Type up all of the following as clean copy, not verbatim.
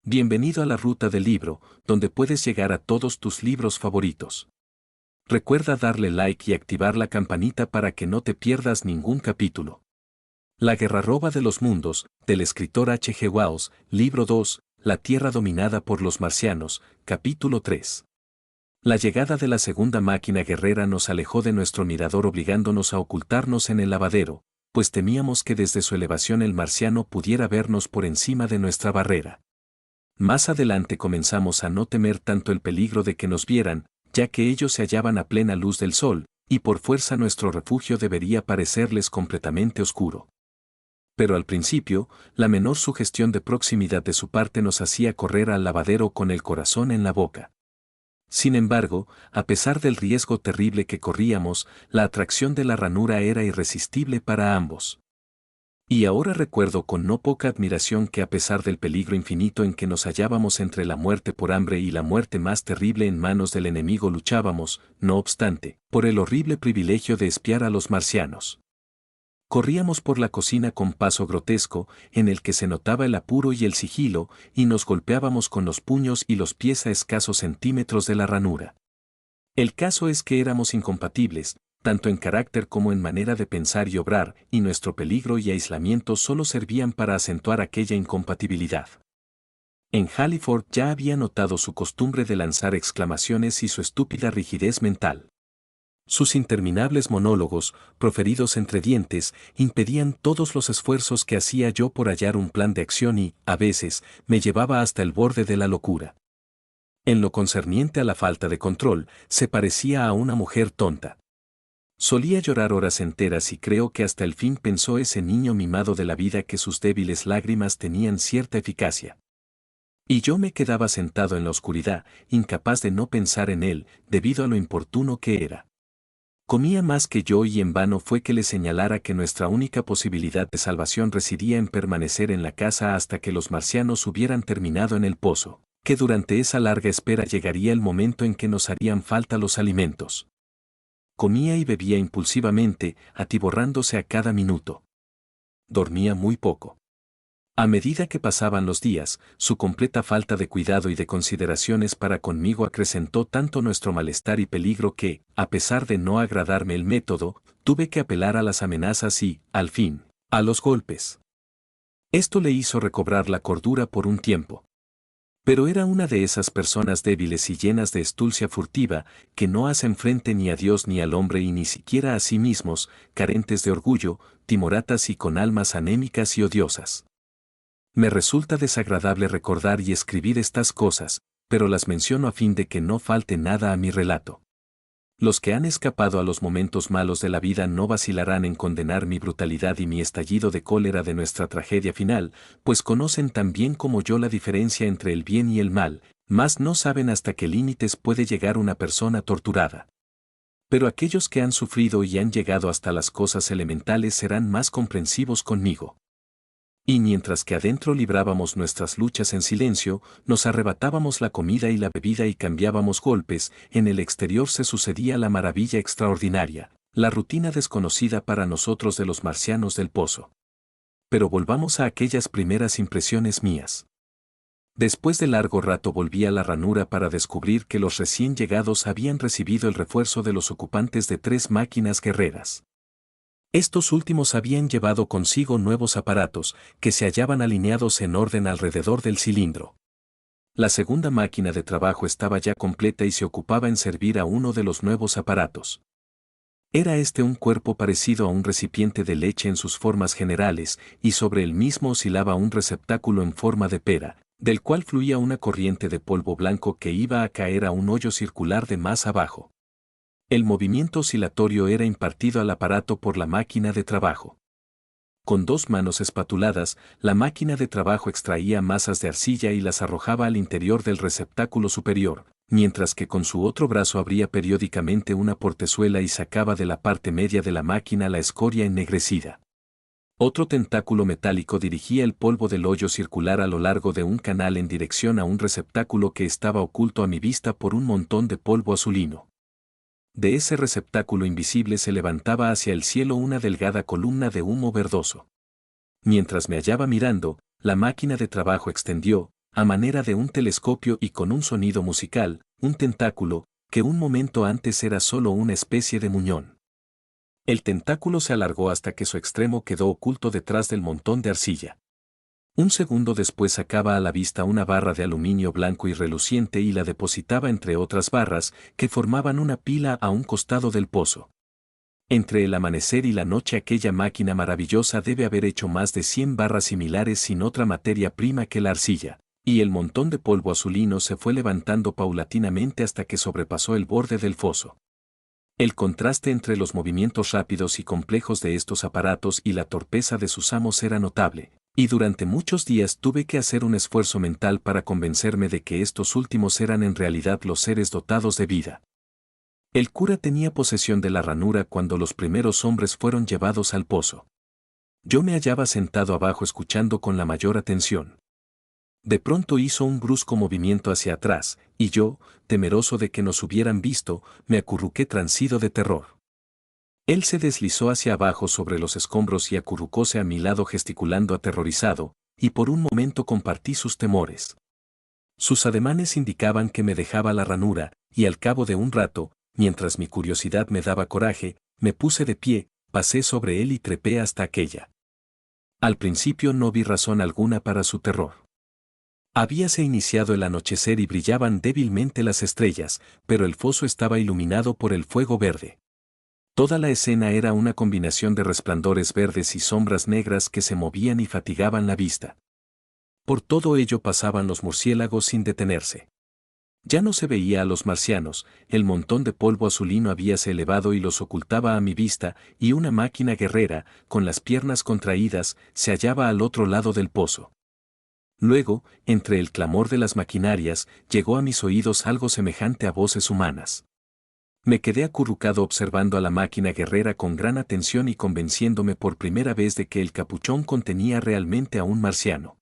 Bienvenido a la ruta del libro, donde puedes llegar a todos tus libros favoritos. Recuerda darle like y activar la campanita para que no te pierdas ningún capítulo. La guerrarroba de los mundos, del escritor H. G. Wells, libro 2, La Tierra dominada por los marcianos, capítulo 3. La llegada de la segunda máquina guerrera nos alejó de nuestro mirador obligándonos a ocultarnos en el lavadero, pues temíamos que desde su elevación el marciano pudiera vernos por encima de nuestra barrera. Más adelante comenzamos a no temer tanto el peligro de que nos vieran, ya que ellos se hallaban a plena luz del sol, y por fuerza nuestro refugio debería parecerles completamente oscuro. Pero al principio, la menor sugestión de proximidad de su parte nos hacía correr al lavadero con el corazón en la boca. Sin embargo, a pesar del riesgo terrible que corríamos, la atracción de la ranura era irresistible para ambos. Y ahora recuerdo con no poca admiración que a pesar del peligro infinito en que nos hallábamos entre la muerte por hambre y la muerte más terrible en manos del enemigo luchábamos, no obstante, por el horrible privilegio de espiar a los marcianos. Corríamos por la cocina con paso grotesco, en el que se notaba el apuro y el sigilo, y nos golpeábamos con los puños y los pies a escasos centímetros de la ranura. El caso es que éramos incompatibles, tanto en carácter como en manera de pensar y obrar, y nuestro peligro y aislamiento solo servían para acentuar aquella incompatibilidad. En Halliford ya había notado su costumbre de lanzar exclamaciones y su estúpida rigidez mental. Sus interminables monólogos, proferidos entre dientes, impedían todos los esfuerzos que hacía yo por hallar un plan de acción y, a veces, me llevaba hasta el borde de la locura. En lo concerniente a la falta de control, se parecía a una mujer tonta. Solía llorar horas enteras y creo que hasta el fin pensó ese niño mimado de la vida que sus débiles lágrimas tenían cierta eficacia. Y yo me quedaba sentado en la oscuridad, incapaz de no pensar en él, debido a lo importuno que era. Comía más que yo y en vano fue que le señalara que nuestra única posibilidad de salvación residía en permanecer en la casa hasta que los marcianos hubieran terminado en el pozo, que durante esa larga espera llegaría el momento en que nos harían falta los alimentos. Comía y bebía impulsivamente, atiborrándose a cada minuto. Dormía muy poco. A medida que pasaban los días, su completa falta de cuidado y de consideraciones para conmigo acrecentó tanto nuestro malestar y peligro que, a pesar de no agradarme el método, tuve que apelar a las amenazas y, al fin, a los golpes. Esto le hizo recobrar la cordura por un tiempo. Pero era una de esas personas débiles y llenas de estulcia furtiva, que no hacen frente ni a Dios ni al hombre y ni siquiera a sí mismos, carentes de orgullo, timoratas y con almas anémicas y odiosas. Me resulta desagradable recordar y escribir estas cosas, pero las menciono a fin de que no falte nada a mi relato. Los que han escapado a los momentos malos de la vida no vacilarán en condenar mi brutalidad y mi estallido de cólera de nuestra tragedia final, pues conocen tan bien como yo la diferencia entre el bien y el mal, mas no saben hasta qué límites puede llegar una persona torturada. Pero aquellos que han sufrido y han llegado hasta las cosas elementales serán más comprensivos conmigo. Y mientras que adentro librábamos nuestras luchas en silencio, nos arrebatábamos la comida y la bebida y cambiábamos golpes, en el exterior se sucedía la maravilla extraordinaria, la rutina desconocida para nosotros de los marcianos del pozo. Pero volvamos a aquellas primeras impresiones mías. Después de largo rato volví a la ranura para descubrir que los recién llegados habían recibido el refuerzo de los ocupantes de 3 máquinas guerreras. Estos últimos habían llevado consigo nuevos aparatos, que se hallaban alineados en orden alrededor del cilindro. La segunda máquina de trabajo estaba ya completa y se ocupaba en servir a uno de los nuevos aparatos. Era este un cuerpo parecido a un recipiente de leche en sus formas generales, y sobre el mismo oscilaba un receptáculo en forma de pera, del cual fluía una corriente de polvo blanco que iba a caer a un hoyo circular de más abajo. El movimiento oscilatorio era impartido al aparato por la máquina de trabajo. Con 2 manos espatuladas, la máquina de trabajo extraía masas de arcilla y las arrojaba al interior del receptáculo superior, mientras que con su otro brazo abría periódicamente una portezuela y sacaba de la parte media de la máquina la escoria ennegrecida. Otro tentáculo metálico dirigía el polvo del hoyo circular a lo largo de un canal en dirección a un receptáculo que estaba oculto a mi vista por un montón de polvo azulino. De ese receptáculo invisible se levantaba hacia el cielo una delgada columna de humo verdoso. Mientras me hallaba mirando, la máquina de trabajo extendió, a manera de un telescopio y con un sonido musical, un tentáculo, que un momento antes era solo una especie de muñón. El tentáculo se alargó hasta que su extremo quedó oculto detrás del montón de arcilla. Un segundo después sacaba a la vista una barra de aluminio blanco y reluciente y la depositaba entre otras barras que formaban una pila a un costado del pozo. Entre el amanecer y la noche aquella máquina maravillosa debe haber hecho más de 100 barras similares sin otra materia prima que la arcilla, y el montón de polvo azulino se fue levantando paulatinamente hasta que sobrepasó el borde del foso. El contraste entre los movimientos rápidos y complejos de estos aparatos y la torpeza de sus amos era notable, y durante muchos días tuve que hacer un esfuerzo mental para convencerme de que estos últimos eran en realidad los seres dotados de vida. El cura tenía posesión de la ranura cuando los primeros hombres fueron llevados al pozo. Yo me hallaba sentado abajo escuchando con la mayor atención. De pronto hizo un brusco movimiento hacia atrás, y yo, temeroso de que nos hubieran visto, me acurruqué transido de terror. Él se deslizó hacia abajo sobre los escombros y acurrucóse a mi lado gesticulando aterrorizado, y por un momento compartí sus temores. Sus ademanes indicaban que me dejaba la ranura, y al cabo de un rato, mientras mi curiosidad me daba coraje, me puse de pie, pasé sobre él y trepé hasta aquella. Al principio no vi razón alguna para su terror. Habíase iniciado el anochecer y brillaban débilmente las estrellas, pero el foso estaba iluminado por el fuego verde. Toda la escena era una combinación de resplandores verdes y sombras negras que se movían y fatigaban la vista. Por todo ello pasaban los murciélagos sin detenerse. Ya no se veía a los marcianos, el montón de polvo azulino habíase elevado y los ocultaba a mi vista, y una máquina guerrera, con las piernas contraídas, se hallaba al otro lado del pozo. Luego, entre el clamor de las maquinarias, llegó a mis oídos algo semejante a voces humanas. Me quedé acurrucado observando a la máquina guerrera con gran atención y convenciéndome por primera vez de que el capuchón contenía realmente a un marciano.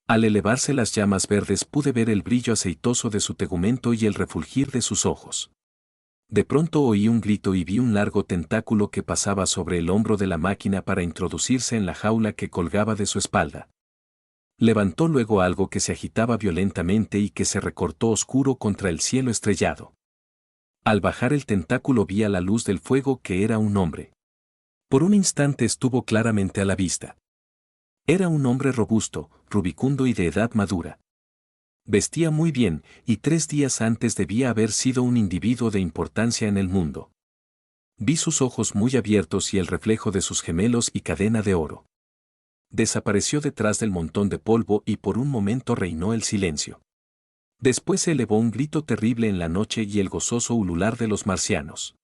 Al elevarse las llamas verdes pude ver el brillo aceitoso de su tegumento y el refulgir de sus ojos. De pronto oí un grito y vi un largo tentáculo que pasaba sobre el hombro de la máquina para introducirse en la jaula que colgaba de su espalda. Levantó luego algo que se agitaba violentamente y que se recortó oscuro contra el cielo estrellado. Al bajar el tentáculo vi a la luz del fuego que era un hombre. Por un instante estuvo claramente a la vista. Era un hombre robusto, rubicundo y de edad madura. Vestía muy bien, y 3 días antes debía haber sido un individuo de importancia en el mundo. Vi sus ojos muy abiertos y el reflejo de sus gemelos y cadena de oro. Desapareció detrás del montón de polvo y por un momento reinó el silencio. Después se elevó un grito terrible en la noche y el gozoso ulular de los marcianos.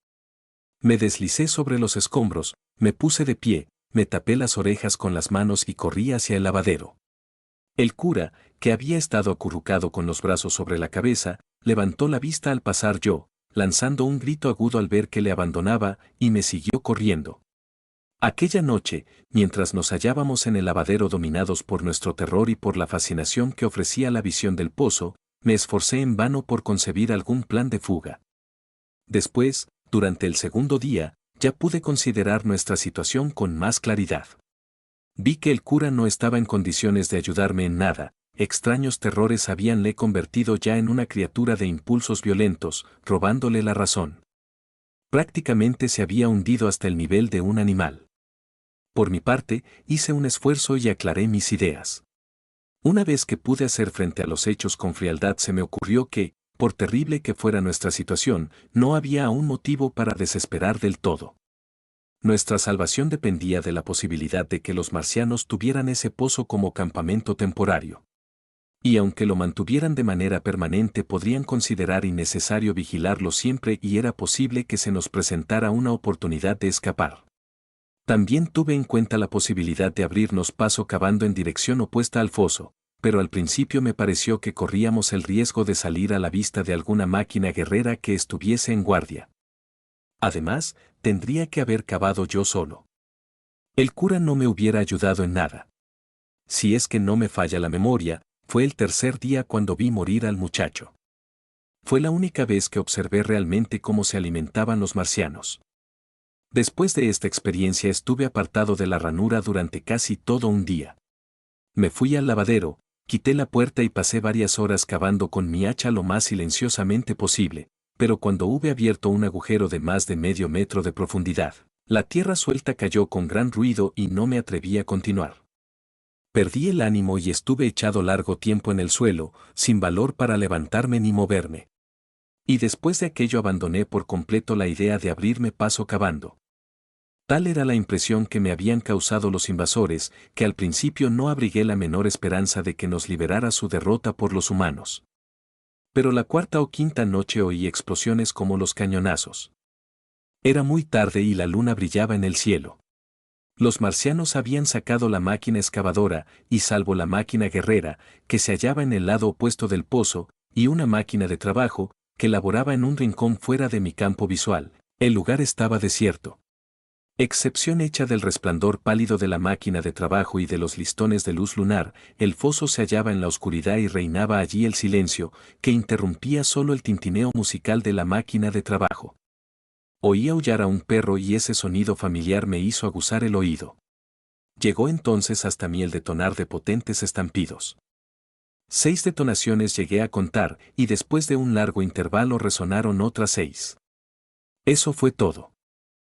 Me deslicé sobre los escombros, me puse de pie, me tapé las orejas con las manos y corrí hacia el lavadero. El cura, que había estado acurrucado con los brazos sobre la cabeza, levantó la vista al pasar yo, lanzando un grito agudo al ver que le abandonaba, y me siguió corriendo. Aquella noche, mientras nos hallábamos en el lavadero dominados por nuestro terror y por la fascinación que ofrecía la visión del pozo, me esforcé en vano por concebir algún plan de fuga. Después, durante el segundo día, ya pude considerar nuestra situación con más claridad. Vi que el cura no estaba en condiciones de ayudarme en nada, extraños terrores habíanle convertido ya en una criatura de impulsos violentos, robándole la razón. Prácticamente se había hundido hasta el nivel de un animal. Por mi parte, hice un esfuerzo y aclaré mis ideas. Una vez que pude hacer frente a los hechos con frialdad se me ocurrió que, por terrible que fuera nuestra situación, no había aún motivo para desesperar del todo. Nuestra salvación dependía de la posibilidad de que los marcianos tuvieran ese pozo como campamento temporario. Y aunque lo mantuvieran de manera permanente podrían considerar innecesario vigilarlo siempre y era posible que se nos presentara una oportunidad de escapar. También tuve en cuenta la posibilidad de abrirnos paso cavando en dirección opuesta al foso, pero al principio me pareció que corríamos el riesgo de salir a la vista de alguna máquina guerrera que estuviese en guardia. Además, tendría que haber cavado yo solo. El cura no me hubiera ayudado en nada. Si es que no me falla la memoria, fue el tercer día cuando vi morir al muchacho. Fue la única vez que observé realmente cómo se alimentaban los marcianos. Después de esta experiencia estuve apartado de la ranura durante casi todo un día. Me fui al lavadero, Quité la puerta y pasé varias horas cavando con mi hacha lo más silenciosamente posible, pero cuando hube abierto un agujero de más de medio metro de profundidad, la tierra suelta cayó con gran ruido y no me atreví a continuar. Perdí el ánimo y estuve echado largo tiempo en el suelo, sin valor para levantarme ni moverme. Y después de aquello abandoné por completo la idea de abrirme paso cavando. Tal era la impresión que me habían causado los invasores, que al principio no abrigué la menor esperanza de que nos liberara su derrota por los humanos. Pero la cuarta o quinta noche oí explosiones como los cañonazos. Era muy tarde y la luna brillaba en el cielo. Los marcianos habían sacado la máquina excavadora, y salvo la máquina guerrera, que se hallaba en el lado opuesto del pozo, y una máquina de trabajo, que laboraba en un rincón fuera de mi campo visual, el lugar estaba desierto. Excepción hecha del resplandor pálido de la máquina de trabajo y de los listones de luz lunar, el foso se hallaba en la oscuridad y reinaba allí el silencio, que interrumpía solo el tintineo musical de la máquina de trabajo. Oí aullar a un perro y ese sonido familiar me hizo aguzar el oído. Llegó entonces hasta mí el detonar de potentes estampidos. 6 detonaciones llegué a contar y después de un largo intervalo resonaron otras 6. Eso fue todo.